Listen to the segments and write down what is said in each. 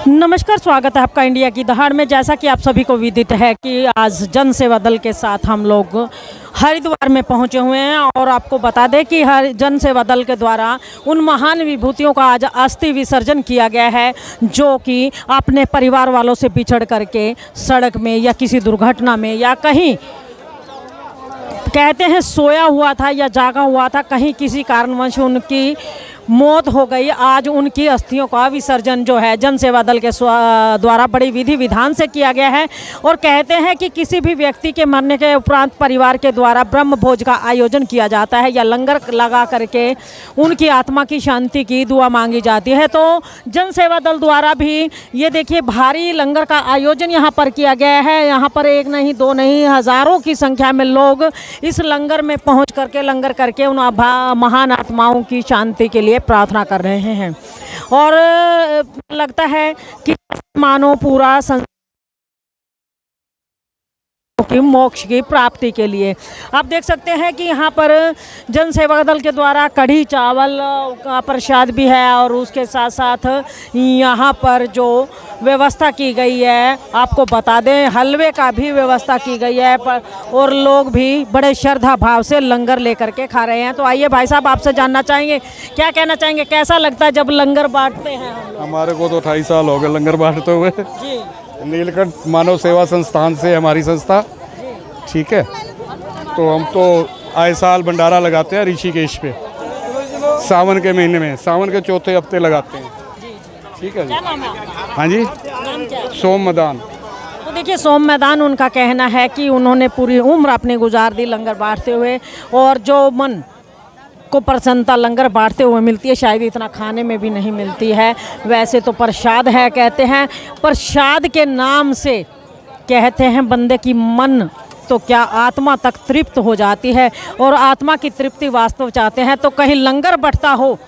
नमस्कार, स्वागत है आपका इंडिया की दहाड़ में। जैसा कि आप सभी को विदित है कि आज जन सेवा दल के साथ हम लोग हरिद्वार में पहुंचे हुए हैं और आपको बता दें कि जन सेवा दल के द्वारा उन महान विभूतियों का आज अस्थि विसर्जन किया गया है जो कि अपने परिवार वालों से बिछड़ करके सड़क में या किसी दुर्घटना में या कहीं कहते हैं सोया हुआ था या जागा हुआ था, कहीं किसी कारणवश उनकी मौत हो गई। आज उनकी अस्थियों का विसर्जन जो है जन सेवा दल के द्वारा बड़ी विधि विधान से किया गया है और कहते हैं कि किसी भी व्यक्ति के मरने के उपरांत परिवार के द्वारा ब्रह्म भोज का आयोजन किया जाता है या लंगर लगा करके उनकी आत्मा की शांति की दुआ मांगी जाती है। तो जन सेवा दल द्वारा भी ये देखिए भारी लंगर का आयोजन यहाँ पर किया गया है। यहाँ पर एक नहीं दो नहीं हज़ारों की संख्या में लोग इस लंगर में पहुँच करके लंगर करके उन महान आत्माओं की शांति के लिए प्रार्थना कर रहे हैं और लगता है कि मानो पूरा की मोक्ष की प्राप्ति के लिए। आप देख सकते हैं कि यहाँ पर जन सेवा दल के द्वारा कढ़ी चावल का प्रसाद भी है और उसके साथ साथ यहाँ पर जो व्यवस्था की गई है आपको बता दें हलवे का भी व्यवस्था की गई है और लोग भी बड़े श्रद्धा भाव से लंगर लेकर के खा रहे हैं। तो आइए भाई साहब आपसे जानना चाहेंगे, क्या कहना चाहेंगे, कैसा लगता है जब लंगर बांटते हैं हम लोग? हमारे को तो 28 साल हो गए लंगर बांटते हुए जी। नीलकंठ मानव सेवा संस्थान से हमारी संस्था, ठीक है। तो हम तो आए साल भंडारा लगाते हैं ऋषिकेश पे सावन के महीने में, सावन के चौथे हफ्ते लगाते हैं, ठीक है जी। हाँ जी, सोम मैदान। तो देखिए सोम मैदान उनका कहना है कि उन्होंने पूरी उम्र अपनी गुजार दी लंगर बांटते हुए और जो मन को प्रसन्नता लंगर बांटते हुए मिलती है शायद इतना खाने में भी नहीं मिलती है। वैसे तो प्रसाद है, कहते हैं प्रसाद के नाम से कहते हैं बंदे की मन तो क्या आत्मा तक तृप्त हो जाती है और आत्मा की तृप्ति वास्तव चाहते हैं तो कहीं लंगर बंटता हो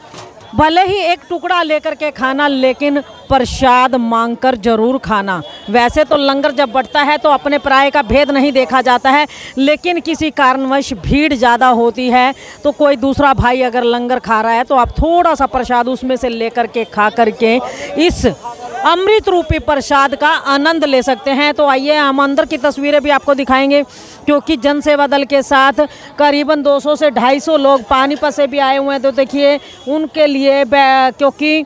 भले ही एक टुकड़ा लेकर के खाना, लेकिन प्रसाद मांगकर जरूर खाना। वैसे तो लंगर जब बंटता है तो अपने पराये का भेद नहीं देखा जाता है, लेकिन किसी कारणवश भीड़ ज़्यादा होती है तो कोई दूसरा भाई अगर लंगर खा रहा है तो आप थोड़ा सा प्रसाद उसमें से लेकर के खा करके इस अमृत रूपी प्रसाद का आनंद ले सकते हैं। तो आइए हम अंदर की तस्वीरें भी आपको दिखाएंगे क्योंकि जन सेवा दल के साथ करीबन 200 से 250 लोग पानीपत से भी आए हुए हैं। तो देखिए उनके लिए क्योंकि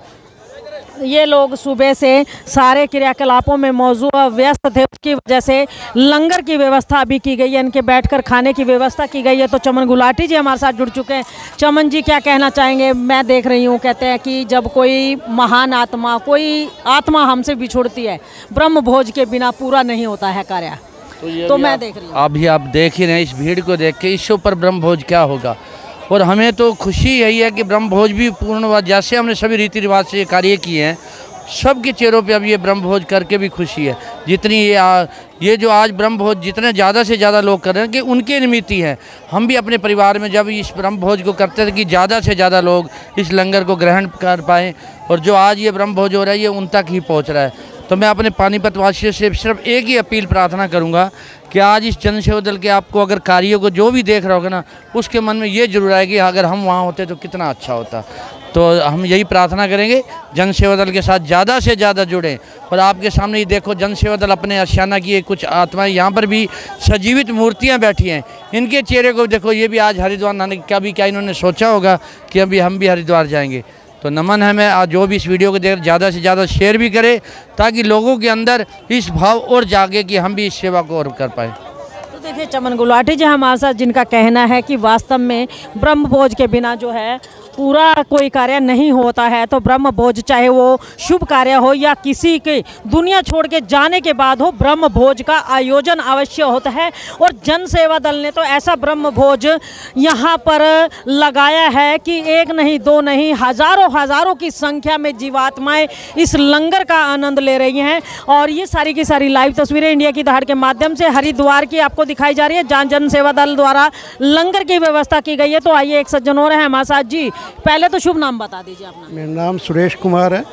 ये लोग सुबह से सारे क्रियाकलापों में मौजूद व्यस्त थे, उसकी वजह से लंगर की व्यवस्था भी की गई है, इनके बैठकर खाने की व्यवस्था की गई है। तो चमन गुलाटी जी हमारे साथ जुड़ चुके हैं। चमन जी क्या कहना चाहेंगे? मैं देख रही हूँ कहते हैं कि जब कोई महान आत्मा, कोई आत्मा हमसे बिछुड़ती है ब्रह्म भोज के बिना पूरा नहीं होता है कार्य। तो मैं देख रही हूँ अभी आप देख ही रहे हैं इस भीड़ को देख के, इससे ऊपर ब्रह्म भोज क्या होगा। और हमें तो खुशी यही है कि ब्रह्म भोज भी पूर्ण हुआ। जैसे हमने सभी रीति रिवाज से कार्य किए हैं, सबके चेहरों पे अब ये ब्रह्म भोज करके भी खुशी है। जितनी ये जो आज ब्रह्म भोज जितने ज़्यादा से ज़्यादा लोग कर रहे हैं कि उनके निमित्त ही है। हम भी अपने परिवार में जब इस ब्रह्म भोज को करते थे कि ज़्यादा से ज़्यादा लोग इस लंगर को ग्रहण कर पाएँ, और जो आज ये ब्रह्म भोज हो रहा है ये उन तक ही पहुँच रहा है। तो मैं अपने पानीपत वासियों से सिर्फ एक ही अपील प्रार्थना करूंगा कि आज इस जन सेवा दल के आपको अगर कार्यों को जो भी देख रहा होगा ना, उसके मन में ये जरूर आएगी अगर हम वहाँ होते तो कितना अच्छा होता। तो हम यही प्रार्थना करेंगे जन सेवा दल के साथ ज़्यादा से ज़्यादा जुड़ें। और आपके सामने ही देखो जन सेवा दल अपने आशियाना की कुछ आत्माएं यहाँ पर भी सजीवित मूर्तियाँ बैठी हैं, इनके चेहरे को देखो। ये भी आज हरिद्वार नाने का भी क्या इन्होंने सोचा होगा कि अभी हम भी हरिद्वार जाएंगे। तो नमन है, मैं आज जो भी इस वीडियो को देख ज़्यादा से ज़्यादा शेयर भी करें ताकि लोगों के अंदर इस भाव और जागे कि हम भी इस सेवा को और कर पाए। तो देखिए चमन गुलाटी जी हमारे साथ, जिनका कहना है कि वास्तव में ब्रह्म भोज के बिना जो है पूरा कोई कार्य नहीं होता है। तो ब्रह्म भोज चाहे वो शुभ कार्य हो या किसी के दुनिया छोड़ के जाने के बाद हो, ब्रह्म भोज का आयोजन अवश्य होता है। और जन सेवा दल ने तो ऐसा ब्रह्म भोज यहाँ पर लगाया है कि एक नहीं दो नहीं हज़ारों की संख्या में जीवात्माएं इस लंगर का आनंद ले रही हैं। और ये सारी की सारी लाइव तस्वीरें इंडिया की दहाड़ के माध्यम से हरिद्वार की आपको दिखाई जा रही है, जहाँ जन सेवा दल द्वारा लंगर की व्यवस्था की गई है। तो आइए एक सज्जन और हैं हमारे साथ जी, पहले तो शुभ नाम बता दीजिए अपना। मेरा नाम सुरेश कुमार है,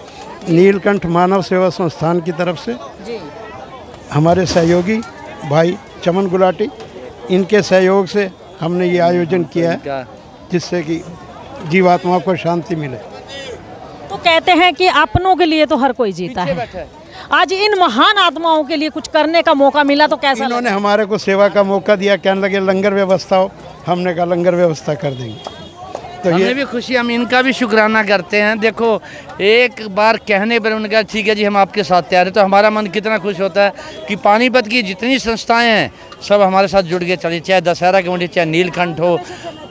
नीलकंठ मानव सेवा संस्थान की तरफ से जी। हमारे सहयोगी भाई चमन गुलाटी, इनके सहयोग से हमने ये आयोजन किया है जिससे कि जीवात्माओं को शांति मिले। तो कहते हैं कि अपनों के लिए तो हर कोई जीता पीछे है। बैठा है। आज इन महान आत्माओं के लिए कुछ करने का मौका मिला तो कैसा इन्होंने लगा? हमारे को सेवा का मौका दिया, कहने लगे लंगर व्यवस्था हो, हमने कहा लंगर व्यवस्था कर देंगे। तो हमें ये भी खुशी, हम इनका भी शुक्राना करते हैं। देखो एक बार कहने पर उनका ठीक है जी हम आपके साथ तैयार हैं, तो हमारा मन कितना खुश होता है कि पानीपत की जितनी संस्थाएं हैं सब हमारे साथ जुड़ के चली, चाहे दशहरा कमेटी, चाहे नीलकंठ हो,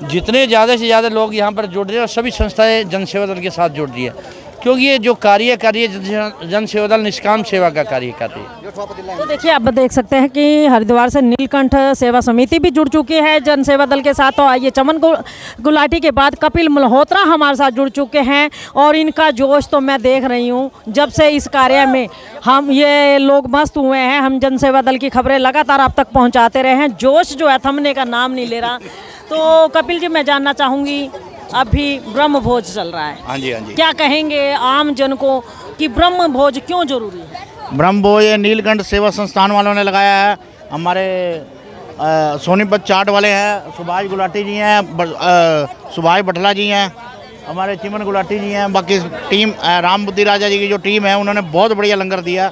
जितने ज़्यादा से ज़्यादा लोग यहाँ पर जुड़ रहे हैं और सभी संस्थाएं जन सेवा दल के साथ जुड़ रही है, क्योंकि ये जो कार्य कर रही है जन सेवा दल निष्काम सेवा का कार्य कर रही है। तो देखिए आप देख सकते हैं कि हरिद्वार से नीलकंठ सेवा समिति भी जुड़ चुकी है जन सेवा दल के साथ। तो आइए चमन गुलाटी के बाद कपिल मल्होत्रा हमारे साथ जुड़ चुके हैं और इनका जोश तो मैं देख रही हूँ। जब से इस कार्य में हम ये लोग मस्त हुए हैं, हम जन सेवा दल की खबरें लगातार आप तक पहुँचाते रहे हैं, जोश जो है थमने का नाम नहीं ले रहा। तो कपिल जी मैं जानना चाहूँगी, अभी ब्रह्म भोज चल रहा है, हाँ जी हाँ जी। क्या कहेंगे आम जन को कि ब्रह्म भोज क्यों जरूरी है? ब्रह्म भोज ये नीलकंठ सेवा संस्थान वालों ने लगाया है। हमारे सोनीपत चाट वाले हैं, सुभाष गुलाटी जी हैं, सुभाष बटला जी हैं, हमारे चिमन गुलाटी जी हैं, बाकी टीम राम बुद्धि राजा जी की जो टीम है उन्होंने बहुत बढ़िया लंगर दिया।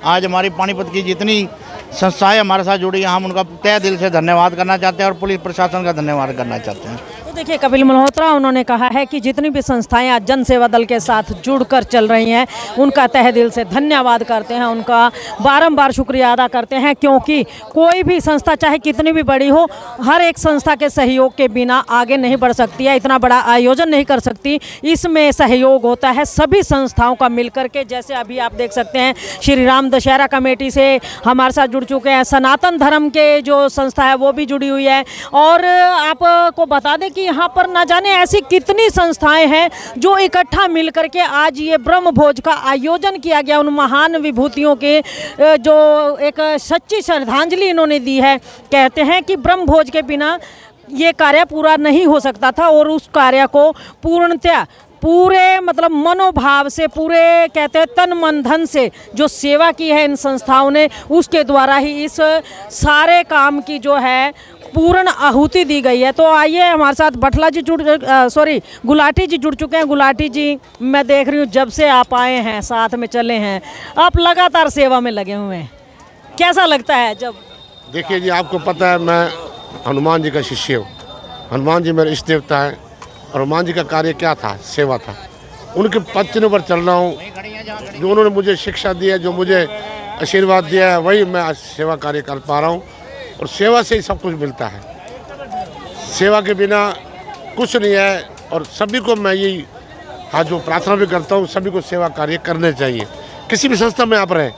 आज हमारी पानीपत की जितनी संस्थाएं हमारे साथ जुड़ी हैं, हम उनका तहे दिल से धन्यवाद करना चाहते हैं और पुलिस प्रशासन का धन्यवाद करना चाहते हैं। तो देखिए कपिल मल्होत्रा उन्होंने कहा है कि जितनी भी संस्थाएं आज जन सेवा दल के साथ जुड़कर चल रही हैं उनका तहे दिल से धन्यवाद करते हैं, उनका बारंबार शुक्रिया अदा करते हैं, क्योंकि कोई भी संस्था चाहे कितनी भी बड़ी हो, हर एक संस्था के सहयोग के बिना आगे नहीं बढ़ सकती है, इतना बड़ा आयोजन नहीं कर सकती। इसमें सहयोग होता है सभी संस्थाओं का मिलकर के। जैसे अभी आप देख सकते हैं श्री राम दशहरा कमेटी से हमारे साथ जुड़ चुके हैं, सनातन धर्म के जो संस्था है वो भी जुड़ी हुई है, और आपको बता दें कि यहाँ पर ना जाने ऐसी कितनी संस्थाएं हैं जो इकट्ठा मिलकर के आज ये ब्रह्म भोज का आयोजन किया गया। उन महान विभूतियों के जो एक सच्ची श्रद्धांजलि इन्होंने दी है। कहते हैं कि ब्रह्म भोज के बिना ये कार्य पूरा नहीं हो सकता था, और उस कार्य को पूर्णतः पूरे मतलब मनोभाव से, पूरे कहते हैं तन मन धन से जो सेवा की है इन संस्थाओं ने, उसके द्वारा ही इस सारे काम की जो है पूर्ण आहुति दी गई है। तो आइए हमारे साथ बटला जी गुलाटी जी जुड़ चुके हैं। गुलाटी जी मैं देख रही हूँ जब से आप आए हैं साथ में चले हैं, आप लगातार सेवा में लगे हुए हैं, कैसा लगता है जब? देखिए जी, आपको पता है मैं हनुमान जी का शिष्य हूँ। हनुमान जी मेरे इष्ट देवता हैं और हनुमान जी का कार्य क्या था? सेवा था। उनके पद चिन्ह पर चल रहा हूँ। जो उन्होंने मुझे शिक्षा दी है, जो मुझे आशीर्वाद दिया है, वही मैं आज सेवा कार्य कर पा रहा हूँ, और सेवा से ही सब कुछ मिलता है। सेवा के बिना कुछ नहीं है। और सभी को मैं यही आज जो प्रार्थना भी करता हूँ, सभी को सेवा कार्य करने चाहिए। किसी भी संस्था में आप रहे,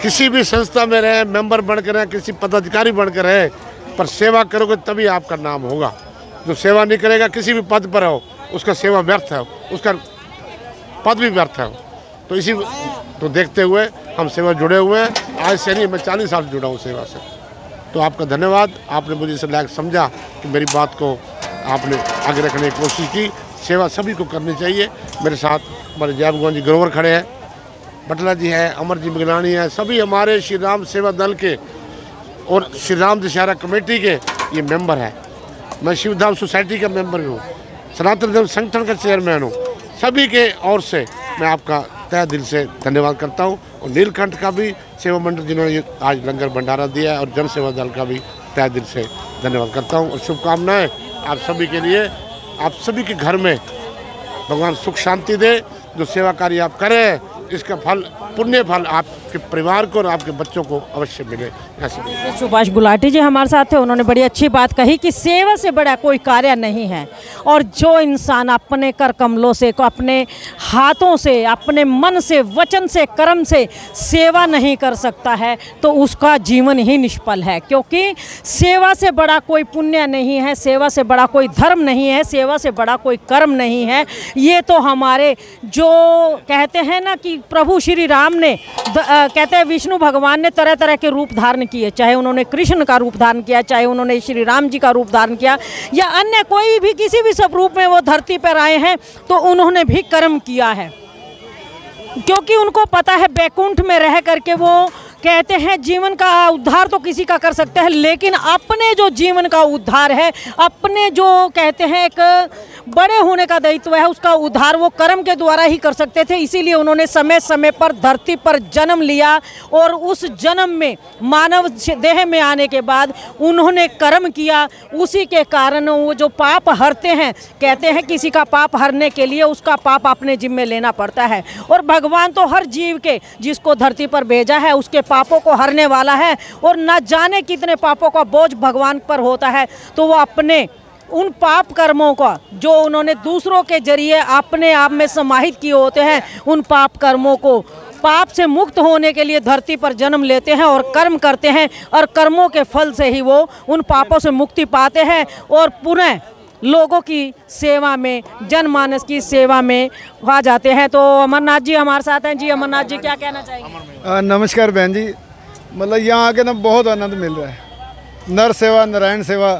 किसी भी संस्था में रहे, मेंबर बनकर रहे, किसी पदाधिकारी बनकर रहे, पर सेवा करोगे तभी आपका नाम होगा। जो सेवा नहीं करेगा, किसी भी पद पर हो, उसका सेवा व्यर्थ है, उसका पद भी व्यर्थ है। तो इसी तो देखते हुए हम सेवा जुड़े हुए हैं। आज से नहीं, मैं 40 साल जुड़ा हूँ सेवा से। तो आपका धन्यवाद, आपने मुझे इसे लायक समझा कि मेरी बात को आपने आगे रखने की कोशिश की। सेवा सभी को करनी चाहिए। मेरे साथ हमारे जय भगवान जी ग्रोवर खड़े हैं, बटला जी है, अमर जी मिगलानी है, सभी हमारे श्री राम सेवा दल के और श्री राम दशहरा कमेटी के ये मेंबर हैं। मैं शिवधाम सोसाइटी का मेंबर हूँ, सनातन धर्म संगठन का चेयरमैन हूँ। सभी के ओर से मैं आपका तहे दिल से धन्यवाद करता हूँ, और नीलकंठ का भी सेवा मंडल जिन्होंने आज लंगर भंडारा दिया है, और जन सेवा दल का भी तहे दिल से धन्यवाद करता हूँ। और शुभकामनाएं आप सभी के लिए। आप सभी के घर में भगवान सुख शांति दे। जो सेवा कार्य आप करें, इसका फल, पुण्य फल आपके परिवार को और आपके बच्चों को अवश्य मिले। ऐसे सुभाष गुलाटी जी हमारे साथ थे, उन्होंने बड़ी अच्छी बात कही कि सेवा से बड़ा कोई कार्य नहीं है, और जो इंसान अपने कर कमलों से, अपने हाथों से, अपने मन से, वचन से, कर्म से सेवा नहीं कर सकता है तो उसका जीवन ही निष्फल है। क्योंकि सेवा से बड़ा कोई पुण्य नहीं है, सेवा से बड़ा कोई धर्म नहीं है, सेवा से बड़ा कोई कर्म नहीं है। ये तो हमारे जो कहते हैं ना कि प्रभु श्री राम ने कहते हैं विष्णु भगवान ने तरह तरह के रूप धारण किए, चाहे उन्होंने कृष्ण का रूप धारण किया, चाहे उन्होंने श्री राम जी का रूप धारण किया, या अन्य कोई भी किसी भी सब रूप में वो धरती पर आए हैं, तो उन्होंने भी कर्म किया है। क्योंकि उनको पता है बैकुंठ में रह करके वो कहते हैं जीवन का उद्धार तो किसी का कर सकते हैं, लेकिन अपने जो जीवन का उद्धार है, अपने जो कहते हैं एक बड़े होने का दायित्व है, उसका उद्धार वो कर्म के द्वारा ही कर सकते थे। इसीलिए उन्होंने समय समय पर धरती पर जन्म लिया और उस जन्म में मानव देह में आने के बाद उन्होंने कर्म किया। उसी के कारण वो जो पाप हरते हैं, कहते हैं किसी का पाप हरने के लिए उसका पाप अपने जिम्मे लेना पड़ता है। और भगवान तो हर जीव के जिसको धरती पर भेजा है उसके पापों को हरने वाला है, और न जाने कितने पापों का बोझ भगवान पर होता है। तो वो अपने उन पाप कर्मों का जो उन्होंने दूसरों के जरिए अपने आप में समाहित किए होते हैं, उन पाप कर्मों को पाप से मुक्त होने के लिए धरती पर जन्म लेते हैं और कर्म करते हैं, और कर्मों के फल से ही वो उन पापों से मुक्ति पाते हैं और पुनः लोगों की सेवा में, जनमानस की सेवा में आ जाते हैं। तो अमरनाथ जी हमारे साथ हैं। जी अमरनाथ जी, क्या कहना चाहेंगे? नमस्कार बहन जी। मतलब यहाँ आके ना बहुत आनंद मिल रहा है। नर सेवा, नारायण सेवा,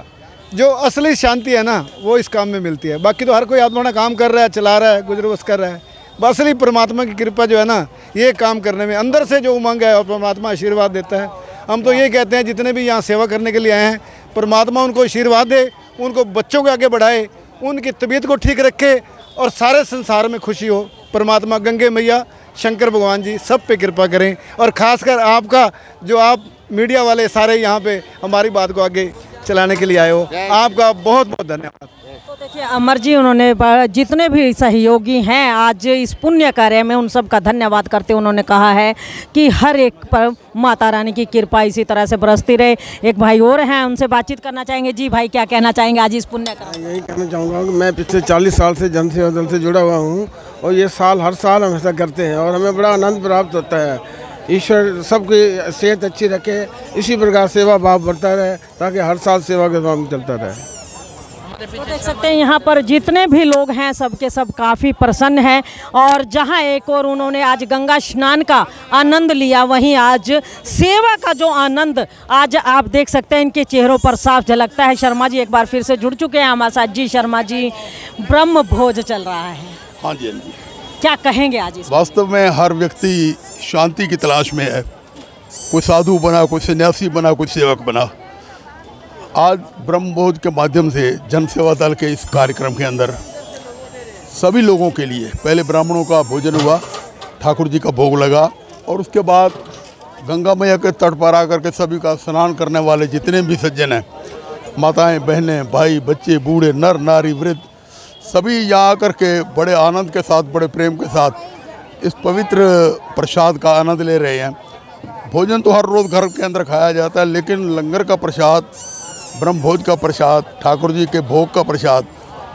जो असली शांति है ना वो इस काम में मिलती है। बाकी तो हर कोई आत्मा काम कर रहा है, चला रहा है, गुजर बस कर रहा है। बस असली परमात्मा की कृपा जो है ना, ये काम करने में अंदर से जो उमंग है और परमात्मा आशीर्वाद देता है। हम तो ये कहते हैं जितने भी यहाँ सेवा करने के लिए आए हैं, परमात्मा उनको आशीर्वाद दे, उनको बच्चों को आगे बढ़ाए, उनकी तबीयत को ठीक रखे और सारे संसार में खुशी हो। परमात्मा गंगे मैया, शंकर भगवान जी सब पे कृपा करें। और ख़ासकर आपका जो आप मीडिया वाले सारे यहाँ पे हमारी बात को आगे चलाने के लिए आए हो, आपका बहुत बहुत धन्यवाद। तो देखिए अमर जी, उन्होंने जितने भी सहयोगी हैं आज इस पुण्य कार्य में, उन सब का धन्यवाद करते उन्होंने कहा है कि हर एक पर माता रानी की कृपा इसी तरह से बरसती रहे। एक भाई और हैं, उनसे बातचीत करना चाहेंगे। जी भाई, क्या कहना चाहेंगे आज इस पुण्य कार्य? यही कहना चाहूँगा कि मैं पिछले 40 साल से जन सेवा दल से जुड़ा हुआ हूँ और ये हर साल हम ऐसा करते हैं और हमें बड़ा आनंद प्राप्त होता है। ईश्वर सबकी सेहत अच्छी रखे, इसी प्रकार सेवा भाव बढ़ता रहे ताकि हर साल सेवा का काम चलता रहे। तो देख सकते हैं यहाँ पर जितने भी लोग हैं सबके सब काफ़ी प्रसन्न हैं। और जहाँ एक और उन्होंने आज गंगा स्नान का आनंद लिया, वहीं आज सेवा का जो आनंद आज आप देख सकते हैं इनके चेहरों पर साफ झलकता है। शर्मा जी एक बार फिर से जुड़ चुके हैं हमारे साथ। जी शर्मा जी, ब्रह्म भोज चल रहा है, हाँ जी, हाँ जी। क्या कहेंगे आज इस? वास्तव में हर व्यक्ति शांति की तलाश में है। कोई साधु बना, कोई सन्यासी बना, कोई सेवक बना। आज ब्रह्मभोज के माध्यम से जन सेवा दल के इस कार्यक्रम के अंदर सभी लोगों के लिए पहले ब्राह्मणों का भोजन हुआ, ठाकुर जी का भोग लगा, और उसके बाद गंगा मैया के तट पर आकर के सभी का स्नान करने वाले जितने भी सज्जन हैं, माताएं, बहनें, भाई, बच्चे, बूढ़े, नर नारी, वृद्ध, सभी यहाँ आकर के बड़े आनंद के साथ, बड़े प्रेम के साथ इस पवित्र प्रसाद का आनंद ले रहे हैं। भोजन तो हर रोज़ घर के अंदर खाया जाता है, लेकिन लंगर का प्रसाद, ब्रह्मभोज का प्रसाद, ठाकुर जी के भोग का प्रसाद,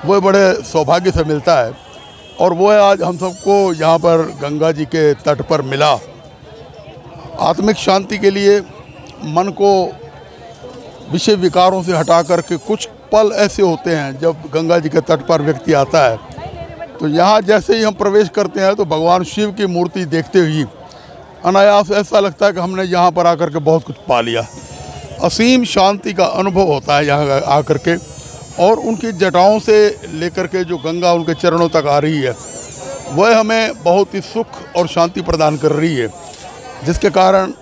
वो बड़े सौभाग्य से मिलता है। और वो आज हम सबको यहाँ पर गंगा जी के तट पर मिला। आत्मिक शांति के लिए मन को विषय विकारों से हटा करके कुछ पल ऐसे होते हैं जब गंगा जी के तट पर व्यक्ति आता है, तो यहाँ जैसे ही हम प्रवेश करते हैं तो भगवान शिव की मूर्ति देखते हुए अनायास ऐसा लगता है कि हमने यहाँ पर आकर के बहुत कुछ पा लिया। असीम शांति का अनुभव होता है यहाँ आकर के, और उनकी जटाओं से लेकर के जो गंगा उनके चरणों तक आ रही है, वह हमें बहुत ही सुख और शांति प्रदान कर रही है। जिसके कारण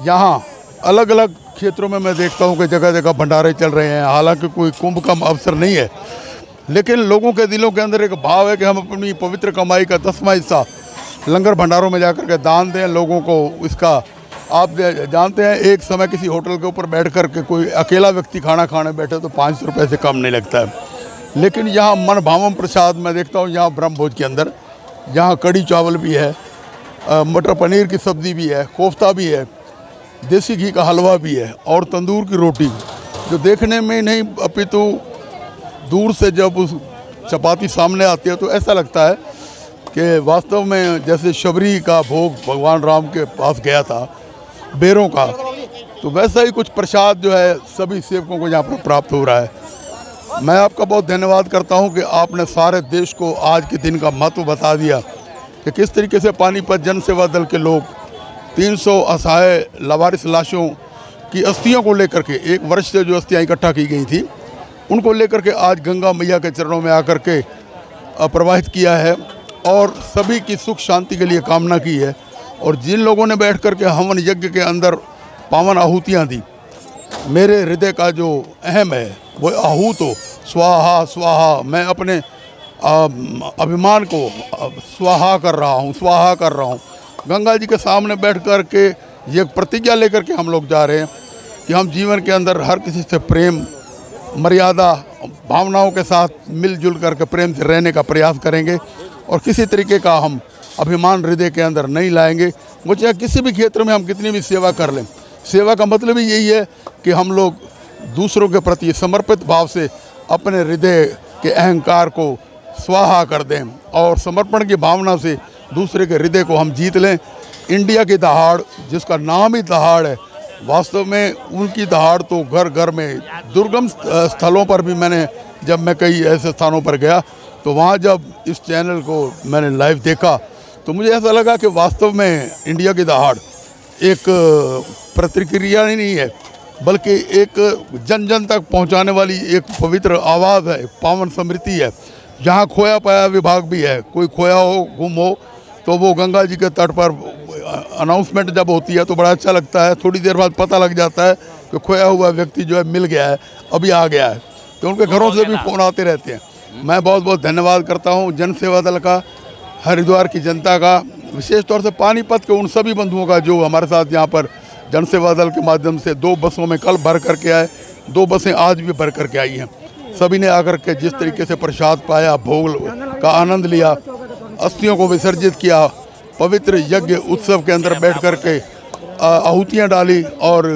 यहाँ अलग अलग क्षेत्रों में मैं देखता हूँ कि जगह जगह भंडारे चल रहे हैं। हालांकि कोई कुंभ का अवसर नहीं है, लेकिन लोगों के दिलों के अंदर एक भाव है कि हम अपनी पवित्र कमाई का 10वां हिस्सा लंगर भंडारों में जाकर के दान दें लोगों को। इसका आप जानते हैं, एक समय किसी होटल के ऊपर बैठ कर के कोई अकेला व्यक्ति खाना खाने बैठे तो 500 रुपये से कम नहीं लगता है। लेकिन यहाँ मन भावम प्रसाद मैं देखता हूँ यहाँ ब्रह्मभोज के अंदर, यहाँ कड़ी चावल भी है, मटर पनीर की सब्ज़ी भी है, कोफ्ता भी है, देसी घी का हलवा भी है और तंदूर की रोटी, जो देखने में नहीं अपितु दूर से जब उस चपाती सामने आती है तो ऐसा लगता है कि वास्तव में जैसे शबरी का भोग भगवान राम के पास गया था बेरों का, तो वैसा ही कुछ प्रसाद जो है सभी सेवकों को यहाँ पर प्राप्त हो रहा है। मैं आपका बहुत धन्यवाद करता हूँ कि आपने सारे देश को आज के दिन का महत्व बता दिया कि किस तरीके से पानीपत जन सेवा दल के लोग 300 असहाय लावारिस लाशों की अस्थियों को लेकर के, एक वर्ष से जो अस्थियाँ इकट्ठा की गई थी उनको लेकर के आज गंगा मैया के चरणों में आकर के प्रवाहित किया है और सभी की सुख शांति के लिए कामना की है। और जिन लोगों ने बैठ कर के हवन यज्ञ के अंदर पावन आहुतियाँ दी, मेरे हृदय का जो अहम है वो आहूत हो, स्वाहा स्वाहा, मैं अपने अभिमान को स्वाहा कर रहा हूँ। गंगा जी के सामने बैठ कर के ये प्रतिज्ञा लेकर के हम लोग जा रहे हैं कि हम जीवन के अंदर हर किसी से प्रेम, मर्यादा, भावनाओं के साथ मिलजुल करके प्रेम से रहने का प्रयास करेंगे और किसी तरीके का हम अभिमान हृदय के अंदर नहीं लाएंगे। वो चाहे किसी भी क्षेत्र में हम कितनी भी सेवा कर लें, सेवा का मतलब ही यही है कि हम लोग दूसरों के प्रति समर्पित भाव से अपने हृदय के अहंकार को स्वाहा कर दें और समर्पण की भावना से दूसरे के हृदय को हम जीत लें। इंडिया की दहाड़, जिसका नाम ही दहाड़ है, वास्तव में उनकी दहाड़ तो घर घर में, दुर्गम स्थलों पर भी जब मैं कई ऐसे स्थानों पर गया तो वहाँ जब इस चैनल को मैंने लाइव देखा तो मुझे ऐसा लगा कि वास्तव में इंडिया की दहाड़ एक प्रतिक्रिया ही नहीं है, बल्कि एक जन जन तक पहुंचाने वाली एक पवित्र आवाज़ है, पावन स्मृति है। जहां खोया पाया विभाग भी है, कोई खोया हो, गुम हो, तो वो गंगा जी के तट पर अनाउंसमेंट जब होती है तो बड़ा अच्छा लगता है। थोड़ी देर बाद पता लग जाता है कि खोया हुआ व्यक्ति जो है मिल गया है, अभी आ गया है, तो उनके घरों से भी फ़ोन आते रहते हैं। मैं बहुत बहुत धन्यवाद करता हूँ जन सेवा दल का, हरिद्वार की जनता का, विशेष तौर से पानीपत के उन सभी बंधुओं का जो हमारे साथ यहाँ पर जन सेवा दल के माध्यम से 2 बसों में कल भर करके आए, 2 बसें आज भी भर करके आई हैं। सभी ने आकर के जिस तरीके से प्रसाद पाया, भोग का आनंद लिया, अस्थियों को विसर्जित किया, पवित्र यज्ञ उत्सव के अंदर बैठ कर के आहुतियाँ डाली और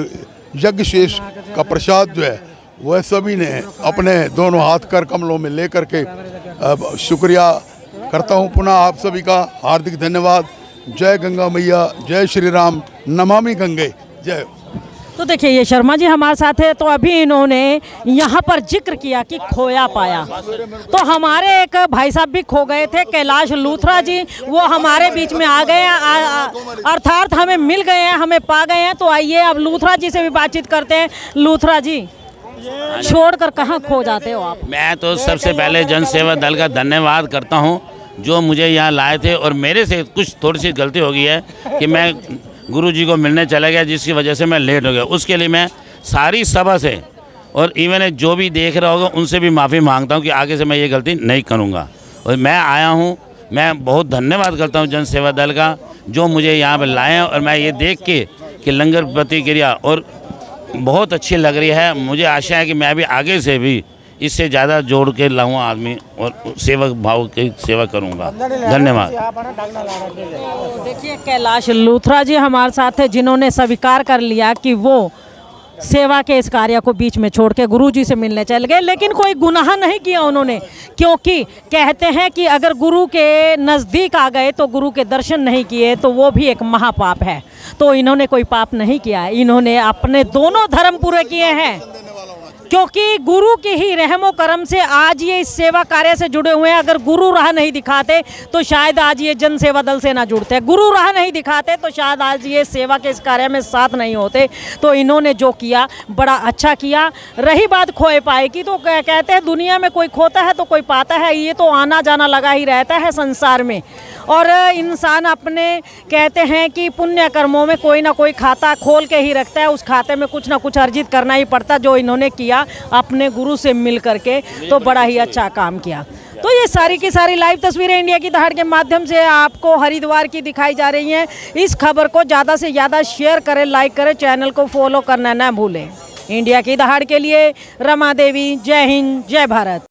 यज्ञ शेष का प्रसाद जो है वह सभी ने अपने दोनों हाथ कर कमलों में ले करके शुक्रिया करता हूँ। पुनः आप सभी का हार्दिक धन्यवाद। जय गंगा मैया, जय श्री राम, नमामि गंगे, जय। तो देखिए ये शर्मा जी हमारे साथ है, तो अभी इन्होंने यहाँ पर जिक्र किया कि खोया पाया, तो हमारे एक भाई साहब भी खो गए थे, कैलाश लूथरा जी, वो हमारे बीच में आ गए, अर्थात हमें मिल गए हैं, हमें पा गए हैं। तो आइए अब लूथरा जी से भी बातचीत करते हैं। लूथरा जी, छोड़कर कहाँ खो जाते हो आप? मैं तो सबसे पहले जन सेवा दल का धन्यवाद करता हूँ जो मुझे यहाँ लाए थे, और मेरे से कुछ थोड़ी सी गलती हो गई है कि मैं गुरुजी को मिलने चला गया, जिसकी वजह से मैं लेट हो गया। उसके लिए मैं सारी सभा से और इवन जो भी देख रहा होगा उनसे भी माफ़ी मांगता हूँ कि आगे से मैं ये गलती नहीं करूँगा। और मैं आया हूँ, मैं बहुत धन्यवाद करता हूँ जन सेवा दल का जो मुझे यहाँ पर लाए हैं, और मैं ये देख के कि लंगर प्रतिक्रिया और बहुत अच्छी लग रही है। मुझे आशा है कि मैं भी आगे से भी इससे ज़्यादा जोड़ के लाऊंगा आदमी और सेवक भाव की सेवा करूंगा। धन्यवाद। देखिए कैलाश लूथरा जी हमारे साथ है, जिन्होंने स्वीकार कर लिया कि वो सेवा के इस कार्य को बीच में छोड़ के गुरु जी से मिलने चल गए, लेकिन कोई गुनाह नहीं किया उन्होंने, क्योंकि कहते हैं कि अगर गुरु के नज़दीक आ गए तो गुरु के दर्शन नहीं किए तो वो भी एक महापाप है। तो इन्होंने कोई पाप नहीं किया है, इन्होंने अपने दोनों धर्म पूरे किए हैं, क्योंकि गुरु की ही रहमो करम से आज ये इस सेवा कार्य से जुड़े हुए हैं। अगर गुरु राह नहीं दिखाते तो शायद आज ये जन सेवा दल से ना जुड़ते, गुरु राह नहीं दिखाते तो शायद आज ये सेवा के इस कार्य में साथ नहीं होते। तो इन्होंने जो किया बड़ा अच्छा किया। रही बात खोए पाए की, तो कहते हैं दुनिया में कोई खोता है तो कोई पाता है, ये तो आना जाना लगा ही रहता है संसार में। और इंसान अपने कहते हैं कि पुण्य कर्मों में कोई ना कोई खाता खोल के ही रखता है, उस खाते में कुछ ना कुछ अर्जित करना ही पड़ता। जो इन्होंने किया अपने गुरु से मिल करके, तो बड़ा ही अच्छा काम किया। तो ये सारी की सारी लाइव तस्वीरें इंडिया की दहाड़ के माध्यम से आपको हरिद्वार की दिखाई जा रही हैं। इस खबर को ज़्यादा से ज़्यादा शेयर करें, लाइक करें, चैनल को फॉलो करना ना भूलें। इंडिया की दहाड़ के लिए रमा देवी, जय हिंद, जय भारत।